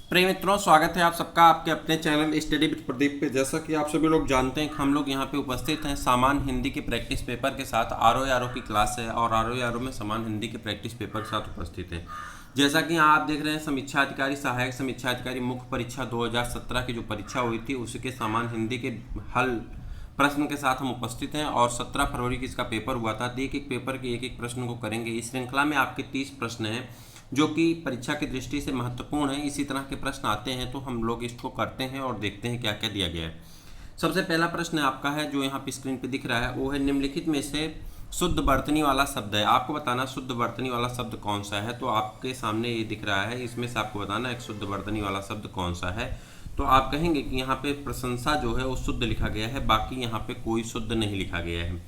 प्रिय मित्रों, स्वागत है आप सबका आपके अपने चैनल स्टडी विद प्रदीप पे। जैसा कि आप सभी लोग जानते हैं कि हम लोग यहाँ पे उपस्थित हैं सामान्य हिंदी के प्रैक्टिस पेपर के साथ। आरओ की क्लास है और आरओ में सामान्य हिंदी के प्रैक्टिस पेपर के साथ उपस्थित हैं। जैसा कि यहाँ आप देख रहे हैं, समीक्षा अधिकारी सहायक समीक्षा अधिकारी मुख्य परीक्षा 2017 की जो परीक्षा हुई थी उसके सामान्य हिंदी के हल प्रश्न के साथ हम उपस्थित हैं और 17 फरवरी की इसका पेपर हुआ था। एक एक पेपर के एक एक प्रश्न को करेंगे। इस श्रृंखला में आपके 30 प्रश्न हैं जो कि परीक्षा की दृष्टि से महत्वपूर्ण है। इसी तरह के प्रश्न आते हैं तो हम लोग इसको करते हैं और देखते हैं क्या क्या दिया गया है। सबसे पहला प्रश्न आपका है जो यहाँ पे स्क्रीन पे दिख रहा है, वो है निम्नलिखित में से शुद्ध वर्तनी वाला शब्द है। आपको बताना शुद्ध वर्तनी वाला शब्द कौन सा है। तो आपके सामने ये दिख रहा है, इसमें से आपको बताना एक शुद्ध वर्तनी वाला शब्द कौन सा है। तो आप कहेंगे कि यहाँ पे प्रशंसा जो है वो शुद्ध लिखा गया है, बाकी यहाँ पे कोई शुद्ध नहीं लिखा गया है।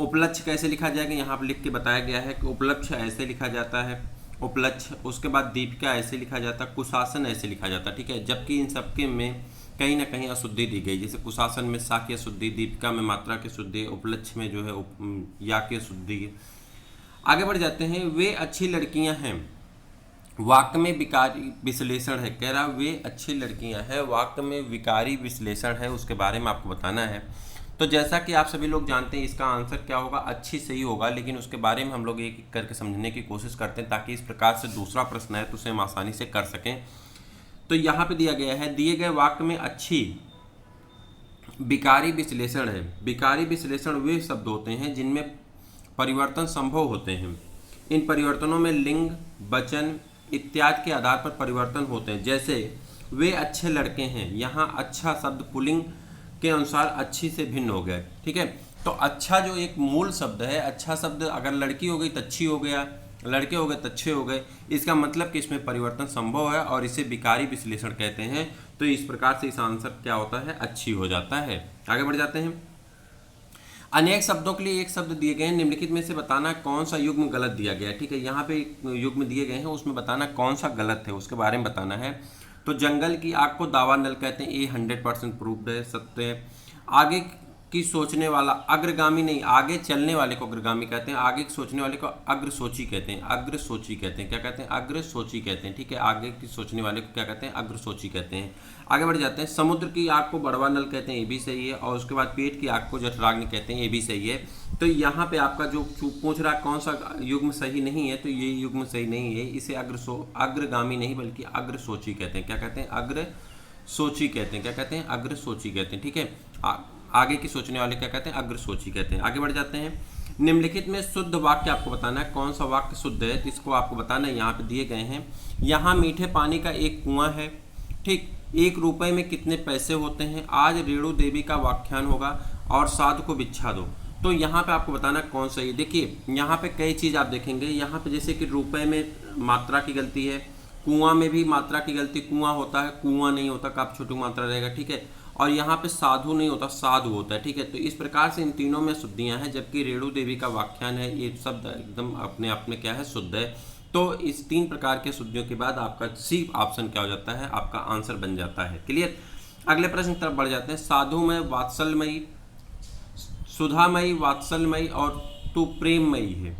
उपलक्ष्य कैसे लिखा जाएगा, यहाँ पर लिख के बताया गया है कि उपलक्ष्य ऐसे लिखा जाता है, उपलक्ष्य। उसके बाद दीपिका ऐसे लिखा जाता, कुशासन ऐसे लिखा जाता, ठीक है। जबकि इन सबके में कहीं ना कहीं अशुद्धि दी गई। जैसे कुशासन में सा की अशुद्धि, दीपिका में मात्रा की अशुद्धि, उपलक्ष्य में जो है या की अशुद्धि। आगे बढ़ जाते हैं। वे अच्छी लड़कियां हैं, वाक्य में विकारी विश्लेषण है। कह रहा वे अच्छी लड़कियां हैं, वाक्य में विकारी विश्लेषण है, उसके बारे में आपको बताना है। तो जैसा कि आप सभी लोग जानते हैं इसका आंसर क्या होगा, अच्छी सही होगा, लेकिन उसके बारे में हम लोग एक एक करके समझने की कोशिश करते हैं ताकि इस प्रकार से दूसरा प्रश्न है तो उसे हम आसानी से कर सकें। तो यहाँ पे दिया गया है, दिए गए वाक्य में अच्छी विकारी विश्लेषण है। विकारी विश्लेषण वे शब्द होते हैं जिनमें परिवर्तन संभव होते हैं। इन परिवर्तनों में लिंग, वचन इत्यादि के आधार पर परिवर्तन होते हैं। जैसे वे अच्छे लड़के हैं, यहाँ अच्छा शब्द पुल्लिंग के अनुसार अच्छी से भिन्न हो गया, ठीक है। तो अच्छा जो एक मूल शब्द है, अच्छा शब्द अगर लड़की हो गई तो अच्छी हो गया, लड़के हो गए तो अच्छे हो गए। इसका मतलब कि इसमें परिवर्तन संभव है और इसे विकारी विश्लेषण कहते हैं। तो इस प्रकार से इस आंसर क्या होता है, अच्छी हो जाता है। आगे बढ़ जाते हैं। अनेक शब्दों के लिए एक शब्द दिए गए हैं, निम्नलिखित में से बताना कौन सा युग्म गलत दिया गया है, ठीक है। यहाँ पे युग्म दिए गए हैं, उसमें बताना कौन सा गलत है, उसके बारे में बताना है। तो जंगल की आग को दावा नल कहते हैं, ये 100% प्रूव्ड है, सत्य है। आगे की सोचने वाला अग्रगामी नहीं, आगे चलने वाले को अग्रगामी कहते हैं, आगे की सोचने वाले को अग्रसोची कहते हैं, अग्रसोची कहते हैं। क्या कहते हैं, अग्रसोची कहते हैं, ठीक है। आगे की सोचने वाले को क्या कहते हैं, अग्रसोची कहते हैं। आगे बढ़ जाते हैं। समुद्र की आग को बड़वा नल कहते हैं, ये भी सही है। और उसके बाद पेट की आग को जठराग्नि कहते हैं, ये भी सही है। तो यहाँ पे आपका जो पूछ रहा कौन सा युग्म सही नहीं है, तो ये युग्म सही नहीं है। इसे अग्रगामी नहीं बल्कि अग्रसोची कहते हैं। क्या कहते हैं, अग्रसोची कहते हैं। क्या कहते हैं, अग्रसोची कहते हैं, ठीक है। आगे की सोचने वाले क्या कहते हैं, अग्रसोची कहते हैं। आगे बढ़ जाते हैं। निम्नलिखित में शुद्ध वाक्य आपको बताना है, कौन सा वाक्य शुद्ध है, तो इसको आपको बताना है। यहाँ पे दिए गए हैं, यहाँ मीठे पानी का एक कुआं है, ठीक। 1 रुपए में कितने पैसे होते हैं, आज रेणु देवी का व्याख्यान होगा और साधु को बिच्छा दो। तो यहाँ पे आपको बताना कौन सा है। देखिए यहाँ पे कई चीज़ आप देखेंगे, यहाँ पे जैसे कि रुपए में मात्रा की गलती है, कुआं में भी मात्रा की गलती, कुआं होता है कुआं नहीं होता, काफी छोटी मात्रा रहेगा, ठीक है। और यहाँ पे साधु नहीं होता, साधु होता है, ठीक है। तो इस प्रकार से इन तीनों में शुद्धियाँ हैं, जबकि रेणु देवी का व्याख्यान है, ये शब्द एकदम अपने आप में क्या है, शुद्ध है। तो इस 3 प्रकार के शुद्धियों के बाद आपका सी ऑप्शन क्या हो जाता है, आपका आंसर बन जाता है। क्लियर। अगले प्रश्न की तरफ बढ़ जाते हैं। साधु में वात्सल्यमयी, सुधामयी, वात्सल्यमयी और तू प्रेममयी है,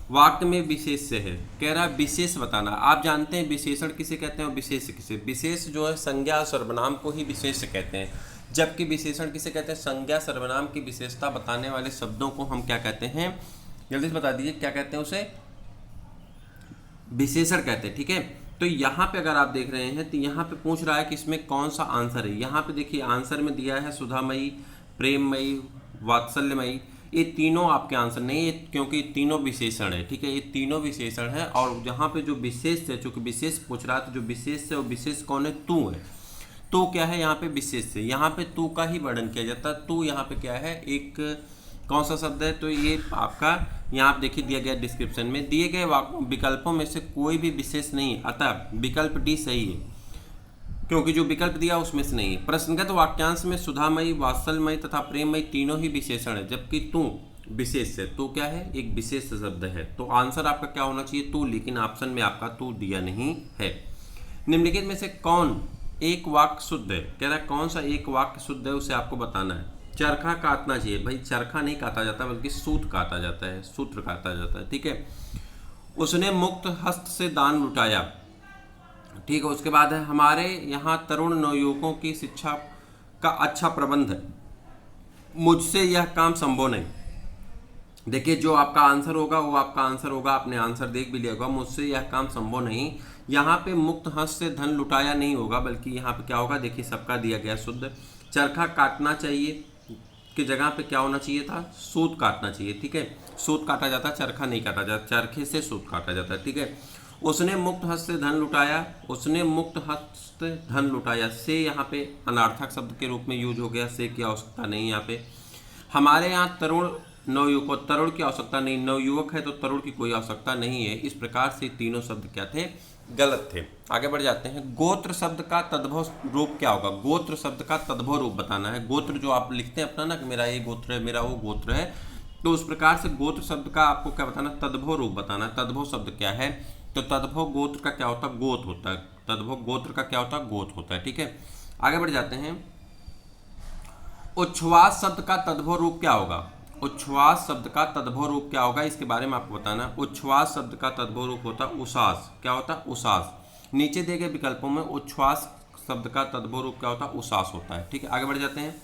वाक्य में विशेष है। कह रहा है विशेष बताना। आप जानते हैं विशेषण किसे कहते हैं और विशेष किसे, विशेष जो है संज्ञा और सर्वनाम को ही विशेष कहते हैं, जबकि विशेषण किसे कहते हैं, संज्ञा सर्वनाम की विशेषता बताने वाले शब्दों को हम क्या कहते हैं, जल्दी से बता दीजिए क्या कहते हैं, उसे विशेषण कहते हैं, ठीक है। तो यहाँ पे अगर आप देख रहे हैं तो यहाँ पे पूछ रहा है कि इसमें कौन सा आंसर है। यहाँ पे देखिए आंसर में दिया है सुधामयी, प्रेममयी, वात्सल्यमयी। ये तीनों आपके आंसर नहीं है क्योंकि तीनों विशेषण है, ठीक है। ये तीनों विशेषण है और यहाँ पे जो विशेष है, चूंकि विशेष पूछ रहा है तो जो विशेष है वो विशेष कौन है, तू है। तू क्या है, यहाँ पे विशेष है, यहाँ पे तू का ही वर्णन किया जाता है। तू यहाँ पे क्या है, एक कौन सा शब्द है, तो ये आपका यहाँ आप देखिए दिया गया डिस्क्रिप्शन में, दिए गए विकल्पों में से कोई भी विशेष नहीं, अतः विकल्प डी सही है क्योंकि जो विकल्प दिया उसमें से नहीं है। प्रश्नगत वाक्यांश में सुधामयी, वात्सल्यमयी तथा प्रेममयी तीनों ही विशेषण है, जबकि तू विशेष है। तू क्या है, एक विशेष शब्द है। तो आंसर आपका क्या होना चाहिए, तू, लेकिन ऑप्शन में आपका तू दिया नहीं है। निम्नलिखित में से कौन एक वाक्य शुद्ध है, कह रहा है कौन सा एक वाक्य शुद्ध है उसे आपको बताना है। चरखा काटना चाहिए, भाई चरखा नहीं काटा जाता बल्कि सूत्र काटा जाता है, सूत्र काटा जाता है, ठीक है। उसने मुक्त हस्त से दान लुटाया, ठीक है। उसके बाद है हमारे यहाँ तरुण नवयुवकों की शिक्षा का अच्छा प्रबंध है, मुझसे यह काम संभव नहीं। देखिए जो आपका आंसर होगा वो आपका आंसर होगा, आपने आंसर देख भी लिया होगा, मुझसे यह काम संभव नहीं। यहाँ पे मुक्त हस्त से धन लुटाया नहीं होगा, बल्कि यहाँ पे क्या होगा, देखिए सबका दिया गया शुद्ध। चरखा काटना चाहिए की जगह पे क्या होना चाहिए था, सूत काटना चाहिए। ठीक है, सूत काटा जाता, चरखा नहीं काटा जाता, चरखे से सूत काटा जाता है। ठीक है। उसने मुक्त हस्त से धन लुटाया, उसने मुक्त हस्त धन लुटाया से यहाँ पे अनार्थक शब्द के रूप में यूज हो गया, से की आवश्यकता नहीं यहाँ पे। हमारे यहाँ तरुण नवयुवक, तरुण की आवश्यकता नहीं, नवयुवक है तो तरुण की कोई आवश्यकता नहीं है। इस प्रकार से तीनों शब्द क्या थे, गलत थे। आगे बढ़ जाते हैं। गोत्र शब्द का तद्भव रूप क्या होगा, गोत्र शब्द का तद्भव रूप बताना है। गोत्र जो आप लिखते हैं अपना ना कि मेरा ये गोत्र है, मेरा वो गोत्र है, तो उस प्रकार से गोत्र शब्द का आपको क्या बताना, तद्भव रूप बताना है। तद्भव शब्द क्या है, तो तद्भव गोत्र का क्या होता है, गोत होता है। तद्भव गोत्र का क्या होता है, गोत होता है। ठीक है। आगे बढ़ जाते हैं। उच्छ्वास शब्द का तद्भव रूप क्या होगा, उच्छ्वास शब्द का तद्भव रूप क्या होगा, इसके बारे में आपको बताना है। उच्छ्वास शब्द का तद्भव रूप होता है उसास। क्या होता है, उसास। नीचे दिए गए विकल्पों में उच्छ्वास शब्द का तद्भव रूप क्या होता है, उसास होता है। ठीक है। आगे बढ़ जाते हैं।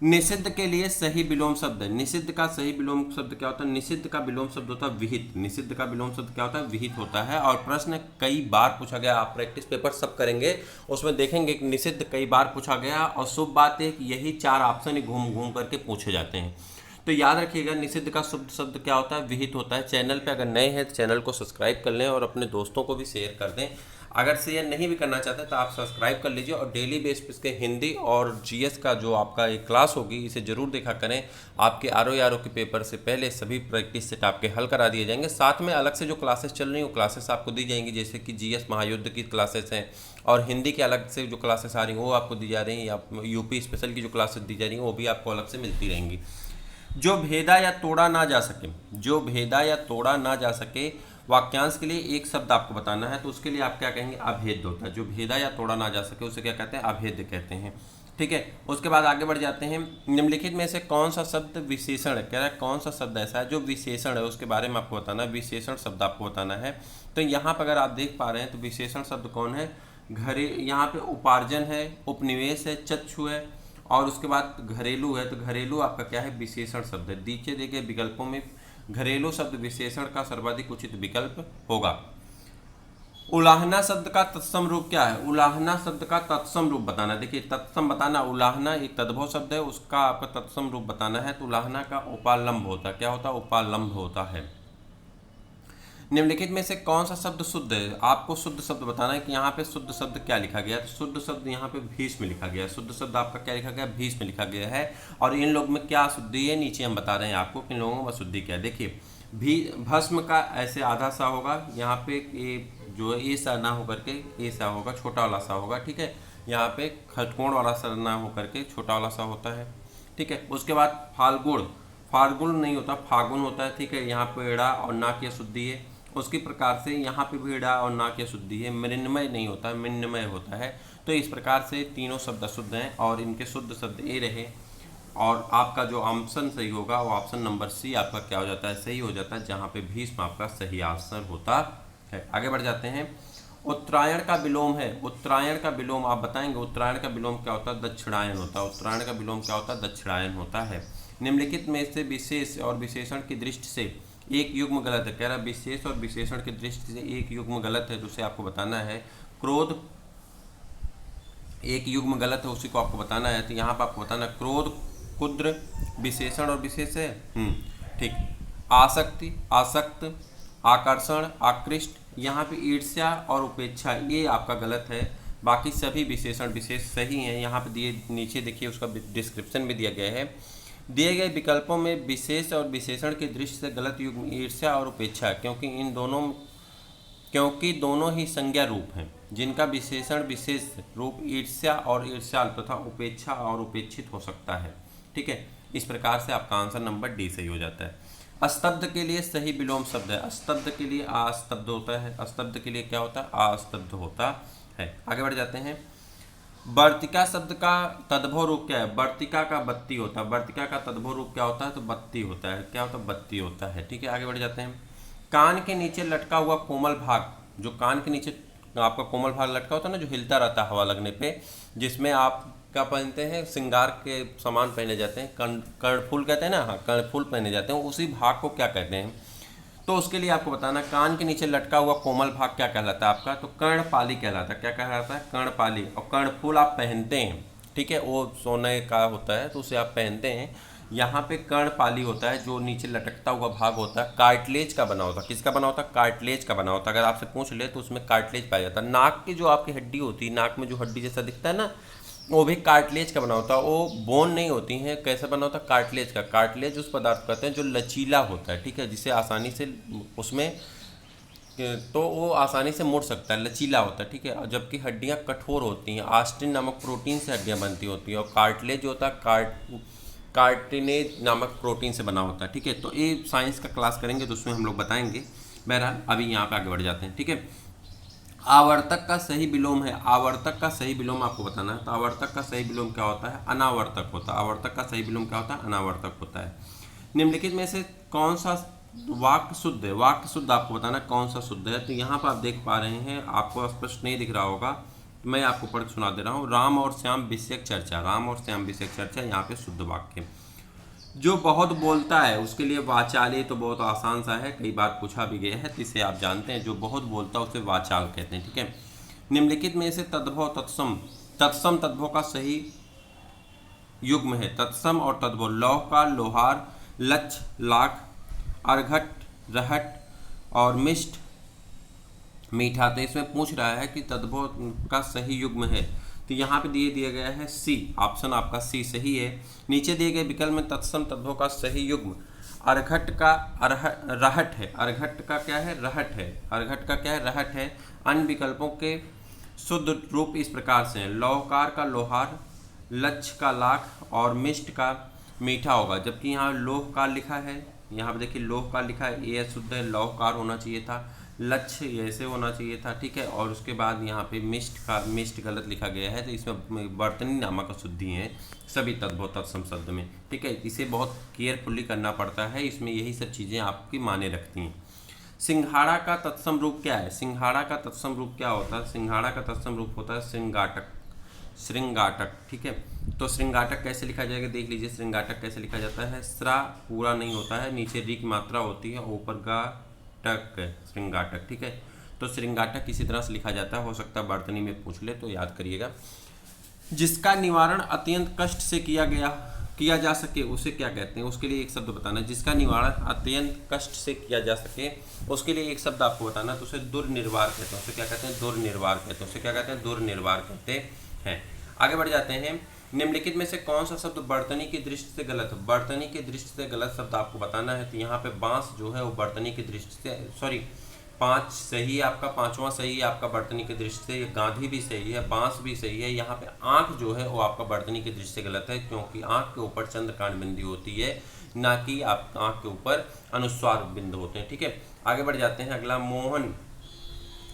निषिद्ध के लिए सही विलोम शब्द है, निषिद्ध का सही विलोम शब्द क्या होता है, निषिद्ध का विलोम शब्द होता है विहित। निषिद्ध का विलोम शब्द क्या होता है, विहित होता है। और प्रश्न कई बार पूछा गया, आप प्रैक्टिस पेपर सब करेंगे उसमें देखेंगे कि निषिद्ध कई बार पूछा गया, और शुभ बात है कि यही 4 ऑप्शन ही घूम घूम करके पूछे जाते हैं। तो याद रखिएगा निषिद्ध का शुद्ध शब्द क्या होता है, विहित होता है। चैनल पे अगर नए हैं तो चैनल को सब्सक्राइब कर लें और अपने दोस्तों को भी शेयर कर दें। अगर शेयर नहीं भी करना चाहते तो आप सब्सक्राइब कर लीजिए, और डेली बेस पे इसके हिंदी और जीएस का जो आपका एक क्लास होगी इसे जरूर देखा करें। आपके आरओ के पेपर से पहले सभी प्रैक्टिस सेट आपके हल करा दिए जाएंगे। साथ में अलग से जो क्लासेस चल रही हैं वो क्लासेस आपको दी जाएंगी, जैसे कि जीएस महायुद्ध की क्लासेस हैं, और हिंदी के अलग से जो क्लासेस आ रही हैं वो आपको दी जा रही हैं, या यूपी स्पेशल की जो क्लासेस दी जा रही हैं वो भी आपको अलग से मिलती रहेंगी। जो भेदा या तोड़ा ना जा सके, जो भेदा या तोड़ा ना जा सके, वाक्यांश के लिए एक शब्द आपको बताना है, तो उसके लिए आप क्या कहेंगे, अभेद्य होता है। जो भेदा या तोड़ा ना जा सके उसे क्या कहते हैं, अभेद्य कहते हैं। ठीक है। उसके बाद आगे बढ़ जाते हैं। निम्नलिखित में से कौन सा शब्द विशेषण है, कह रहा है कौन सा शब्द ऐसा है जो विशेषण है, उसके बारे में आपको बताना है। विशेषण शब्द आपको बताना है। तो यहाँ पर अगर आप देख पा रहे हैं तो विशेषण शब्द कौन है, घरे, यहाँ पे उपार्जन है, उपनिवेश है, चक्षु है, और उसके बाद घरेलू है। तो घरेलू आपका क्या है, विशेषण शब्द है। नीचे दिए गए विकल्पों में घरेलू शब्द विशेषण का सर्वाधिक उचित विकल्प होगा। उलाहना शब्द का तत्सम रूप क्या है, उलाहना शब्द का तत्सम रूप बताना है। देखिए तत्सम बताना, उलाहना एक तद्भव शब्द है, उसका आपका तत्सम रूप बताना है। तो उलाहना का उपालंब होता है, क्या होता है, उपालंब होता है। निम्नलिखित में से कौन सा शब्द शुद्ध है, आपको शुद्ध शब्द बताना है कि यहाँ पे शुद्ध शब्द क्या लिखा गया है। तो शुद्ध शब्द यहाँ पे भीष्म लिखा गया है, शुद्ध शब्द आपका क्या लिखा गया, भीष्म लिखा गया है। और इन लोग में क्या शुद्धि है, नीचे हम बता रहे हैं आपको कि इन लोगों में शुद्धि क्या है। देखिए भस्म का ऐसे आधा सा होगा, यहाँ पे ये जो है ए सा ना होकर के ए सा होगा, छोटा वाला सा होगा। ठीक है। यहाँ पे खटकोण वाला सा ना होकर के छोटा वाला सा होता है। ठीक है। उसके बाद फाल्गुण, फाल्गुन नहीं होता, फागुन होता है। ठीक है। यहाँ पे एड़ा और ना की शुद्धि है। उसकी प्रकार से यहाँ पे भी एड़ा और ना की शुद्धि है। मृण्मय नहीं होता, मृण्मय होता है। तो इस प्रकार से तीनों शब्द अशुद्ध हैं, और इनके शुद्ध शब्द ए रहे। और आपका जो ऑप्शन सही होगा वो ऑप्शन नंबर सी आपका क्या हो जाता है, सही हो जाता है, जहाँ पे भीष्म आपका सही आंसर होता है। आगे बढ़ जाते हैं। उत्तरायण का विलोम है, उत्तरायण का विलोम आप बताएंगे, उत्तरायण का विलोम क्या होता है, दक्षिणायन होता है। उत्तरायण का विलोम क्या होता है, दक्षिणायन होता है। निम्नलिखित में से विशेष और विशेषण की दृष्टि से एक युग्म गलत है, कह रहा विशेष और विशेषण की दृष्टि से एक युग्म गलत है, जिसे आपको बताना है। क्रोध एक युग्म गलत है, उसी को आपको बताना है। तो यहाँ पर आपको बताना क्रोध, कुद्र विशेषण और विशेष है। ठीक। आसक्ति, आसक्त, आकर्षण, आकृष्ट, यहाँ पे ईर्ष्या और उपेक्षा ये आपका गलत है। बाकी सभी विशेषण विशेष सही हैं। यहाँ पे दिए, नीचे देखिए उसका डिस्क्रिप्शन भी दिया गया है। दिए गए विकल्पों में विशेष और विशेषण की दृष्टि से गलत युग्म ईर्ष्या और उपेक्षा, क्योंकि दोनों ही संज्ञा रूप हैं, जिनका विशेषण विशेष रूप ईर्ष्या और ईर्ष्याल तथा उपेक्षा और उपेक्षित हो सकता है। ठीक है। इस प्रकार से आपका आंसर नंबर डी सही हो जाता है। अस्तब्ध के लिए सही विलोम शब्द है, अस्तब्ध के लिए अस्तब्ध होता है, अस्तब्ध के लिए क्या होता है, अस्तब्ध होता है। आगे बढ़ जाते हैं। वर्तिका शब्द का तद्भव रूप क्या है, वर्तिका का बत्ती होता है, वर्तिका का तद्भव रूप क्या होता है, तो बत्ती होता है। क्या होता है, बत्ती होता है। ठीक है। आगे बढ़ जाते हैं। कान के नीचे लटका हुआ कोमल भाग, जो कान के नीचे आपका कोमल भाग लटका होता है ना, जो हिलता रहता है हवा लगने पे, जिसमें आप क्या पहनते हैं, श्रृंगार के सामान पहने जाते हैं, कर्णफूल कहते हैं ना, हाँ कर्णफूल पहने जाते हैं, उसी भाग को क्या कहते हैं। तो उसके लिए आपको बताना, कान के नीचे लटका हुआ कोमल भाग क्या कहलाता है आपका, तो कर्णपाली कहलाता है। क्या कहलाता है, कर्णपाली। और कर्णफूल आप पहनते हैं, ठीक है, वो सोने का होता है तो उसे आप पहनते हैं। यहाँ पे कर्णपाली होता है, जो नीचे लटकता हुआ भाग होता है, कार्टिलेज का बना होता है। किसका बना होता है, कार्टिलेज का बना होता है। अगर आपसे पूछ ले तो उसमें कार्टिलेज पाया जाता है। नाक की जो आपकी हड्डी होती है, नाक में जो हड्डी जैसा दिखता है ना, वो भी कार्टिलेज का बना होता है। वो बोन नहीं होती हैं, कैसे बना होता है, कार्टिलेज का। कार्टिलेज उस पदार्थ कहते हैं जो लचीला होता है, ठीक है, जिसे आसानी से उसमें तो वो आसानी से मुड़ सकता है, लचीला होता है, ठीक है। जबकि हड्डियाँ कठोर होती हैं, आस्टिन नामक प्रोटीन से हड्डियाँ बनती होती हैं। और कार्टिलेज होता है कार्टिनेज नामक प्रोटीन से बना होता है, ठीक है। तो ये साइंस का क्लास करेंगे तो उसमें हम लोग बताएंगे। बहरहाल अभी यहाँ पे आगे बढ़ जाते हैं, ठीक है। आवर्तक का सही विलोम है, आवर्तक का सही विलोम आपको बताना है। तो आवर्तक का सही विलोम क्या होता है, अनावर्तक होता है। आवर्तक का सही विलोम क्या होता है, अनावर्तक होता है। निम्नलिखित में से कौन सा वाक्य शुद्ध है, वाक्य शुद्ध आपको बताना कौन सा शुद्ध है। तो यहाँ पर आप देख पा रहे हैं, आपको स्पष्ट नहीं दिख रहा होगा, तो मैं आपको पढ़ सुना दे रहा हूँ। राम और श्याम विषयक चर्चा, राम और श्याम विषयक चर्चा, यहाँ पे शुद्ध वाक्य। जो बहुत बोलता है उसके लिए वाचाल, तो बहुत आसान सा है, कई बार पूछा भी गया है, तो इसे आप जानते हैं। जो बहुत बोलता है उसे वाचाल कहते हैं, ठीक है। निम्नलिखित में से तद्भव तत्सम, तत्सम तद्भव का सही युग्म है। तत्सम और तद्भव, लौहकार लोहार, लक्ष लाख, अर्घट रहट और मिष्ट मीठा। तो इसमें पूछ रहा है कि तद्भव का सही युग्म है, तो यहाँ पे दिया गया है सी, ऑप्शन आपका सी सही है। नीचे दिए गए विकल्प में तत्सम तद्भव का सही युग्म अर्घट का रहट है। अर्घट का क्या है, रहट है। अर्घट का क्या है, रहट है। अन्य विकल्पों के शुद्ध रूप इस प्रकार से हैं, लौहकार का लोहार, लक्ष्य का लाख और मिष्ट का मीठा होगा। जबकि यहाँ लोहकार लिखा है, यहाँ पे देखिए लोहकार लिखा है, ये शुद्ध है, लौहकार होना चाहिए था, लक्ष्य ऐसे होना चाहिए था, ठीक है। और उसके बाद यहाँ पे मिष्ट गलत लिखा गया है, तो इसमें वर्तनी नामक अशुद्धि है सभी तद्भव तत्सम शब्द में, ठीक है। इसे बहुत केयरफुली करना पड़ता है, इसमें यही सब चीज़ें आपकी माने रखती हैं। सिंघाड़ा का तत्सम रूप क्या है, सिंघाड़ा का तत्सम रूप क्या होता है, सिंघाड़ा का तत्सम रूप होता है श्रृंगाटक, श्रृंगाटक, ठीक है। तो श्रृंगाटक कैसे लिखा जाएगा, देख लीजिए श्रृंगाटक कैसे लिखा जाता है। स्रा पूरा नहीं होता है, नीचे री की मात्रा होती है, ऊपर गा टक, श्रृंगाटक, ठीक है। तो श्रृंगाटक इसी तरह से लिखा जाता है, हो सकता है वर्तनी में पूछ ले तो याद करिएगा। जिसका निवारण अत्यंत कष्ट से किया जा सके उसे क्या कहते हैं, उसके लिए एक शब्द बताना। जिसका निवारण अत्यंत कष्ट से किया जा सके उसके लिए एक शब्द आपको बताना, तो उसे दुर्निर्वार कहते हैं। उसे क्या कहते हैं, दुर्निर्वार कहते हैं। उसे क्या कहते हैं, दुर्निर्वार कहते हैं। आगे बढ़ जाते हैं। निम्नलिखित में से कौन सा शब्द वर्तनी की दृष्टि से गलत है, वर्तनी की दृष्टि से गलत शब्द आपको बताना है। तो यहाँ पे बांस जो है वो वर्तनी की दृष्टि से, सॉरी 5 सही है आपका, 5वां सही है आपका वर्तनी की दृष्टि से। गांधी भी सही है, बांस भी सही है। यहाँ पे आंख जो है वो आपका वर्तनी की दृष्टि से गलत है, क्योंकि आंख के ऊपर चंद्रकांड बिंदु होती है, ना कि आप आंख के ऊपर अनुस्वार बिंदु होते हैं, ठीक है। आगे बढ़ जाते हैं। अगला, मोहन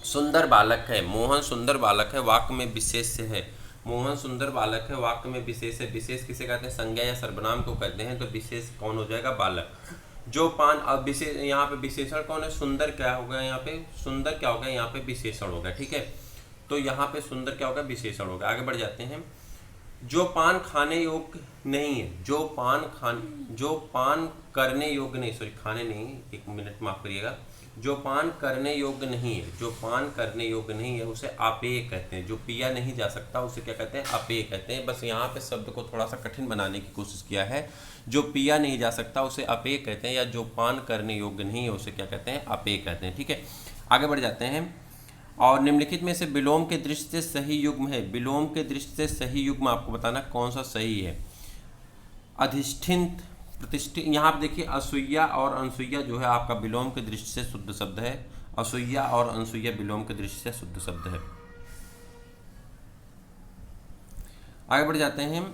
सुंदर बालक है, मोहन सुंदर बालक है, वाक्य में विशेष है। मोहन सुंदर बालक है, वाक्य में विशेष है। विशेष किसे कहते हैं, संज्ञा या सर्वनाम को कहते हैं, तो विशेष कौन हो जाएगा, बालक। जो पान, अब विशेष यहाँ पे विशेषण कौन है, सुंदर क्या होगा, यहाँ पे सुंदर क्या होगा, यहाँ पे विशेषण होगा, ठीक है। तो यहाँ पे सुंदर क्या होगा, विशेषण होगा। आगे बढ़ जाते हैं। जो पान खाने योग्य नहीं है, जो पान करने योग्य नहीं, सॉरी खाने नहीं, एक मिनट माफ करिएगा। जो पान करने योग्य नहीं है, जो पान करने योग्य नहीं है उसे अपेय कहते हैं। जो पिया नहीं जा सकता उसे क्या कहते हैं, अपेय कहते हैं। बस यहाँ पे शब्द को थोड़ा सा कठिन बनाने की कोशिश किया है। जो पिया नहीं जा सकता उसे अपेय कहते हैं, या जो पान करने योग्य नहीं है उसे क्या कहते हैं, अपेय कहते हैं, ठीक है। आगे बढ़ जाते हैं। और निम्नलिखित में से विलोम के दृष्टि से सही युग्म है, विलोम के दृष्टि से सही युग्म आपको बताना कौन सा सही है। अधिष्ठित, प्रतिष्ठित, यहाँ आप देखिए असूया और अनसुईया जो है आपका विलोम के दृष्टि से शुद्ध शब्द है। असूया और अनसुईया विलोम के दृष्टि से शुद्ध शब्द है। आगे बढ़ जाते हैं।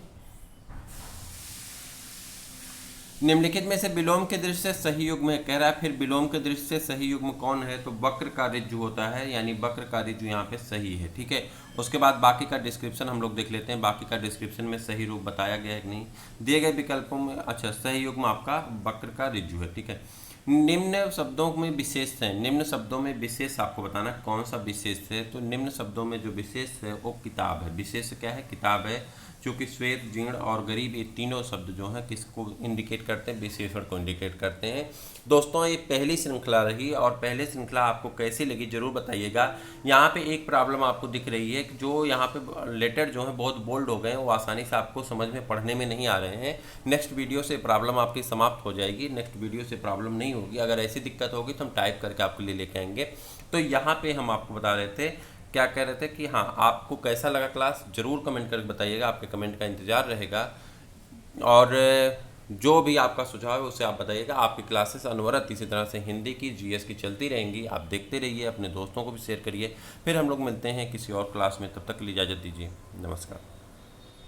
निम्नलिखित में से विलोम के दृष्टि से सही युग्म है, कह रहा है। फिर विलोम के दृष्टि से सही युग्म कौन है, तो वक्र का ऋजु होता है, यानी वक्र का ऋजु यहाँ पे सही है, ठीक है। उसके बाद बाकी का डिस्क्रिप्शन हम लोग देख लेते हैं, बाकी का डिस्क्रिप्शन में सही रूप बताया गया है कि नहीं। दिए गए विकल्पों में अच्छा सही युग्म आपका वक्र का ऋजु है, ठीक है। निम्न शब्दों में विशेष है, निम्न शब्दों में विशेष आपको बताना कौन सा विशेष है। तो निम्न शब्दों में जो विशेष है वो किताब है। विशेष क्या है? किताब है। चूँकि श्वेत, जीर्ण और गरीब ये तीनों शब्द जो हैं किसको इंडिकेट करते हैं? विशेषण को इंडिकेट करते हैं। दोस्तों ये पहली श्रृंखला रही और पहली श्रृंखला आपको कैसी लगी जरूर बताइएगा। यहाँ पे एक प्रॉब्लम आपको दिख रही है कि जो यहाँ पे लेटर जो है बहुत बोल्ड हो गए हैं, वो आसानी से आपको समझ में पढ़ने में नहीं आ रहे हैं। नेक्स्ट वीडियो से प्रॉब्लम आपकी समाप्त हो जाएगी, नेक्स्ट वीडियो से प्रॉब्लम नहीं होगी। अगर ऐसी दिक्कत होगी तो हम टाइप करके आपके लिए लेके आएंगे। तो यहाँ पे हम आपको बता रहे थे, क्या कह रहे थे कि हाँ आपको कैसा लगा क्लास, ज़रूर कमेंट करके बताइएगा, आपके कमेंट का इंतज़ार रहेगा। और जो भी आपका सुझाव है उसे आप बताइएगा। आपकी क्लासेस अनवरत इसी तरह से हिंदी की, जीएस की चलती रहेंगी। आप देखते रहिए, अपने दोस्तों को भी शेयर करिए। फिर हम लोग मिलते हैं किसी और क्लास में, तब तक के लिए इजाज़त दीजिए। नमस्कार।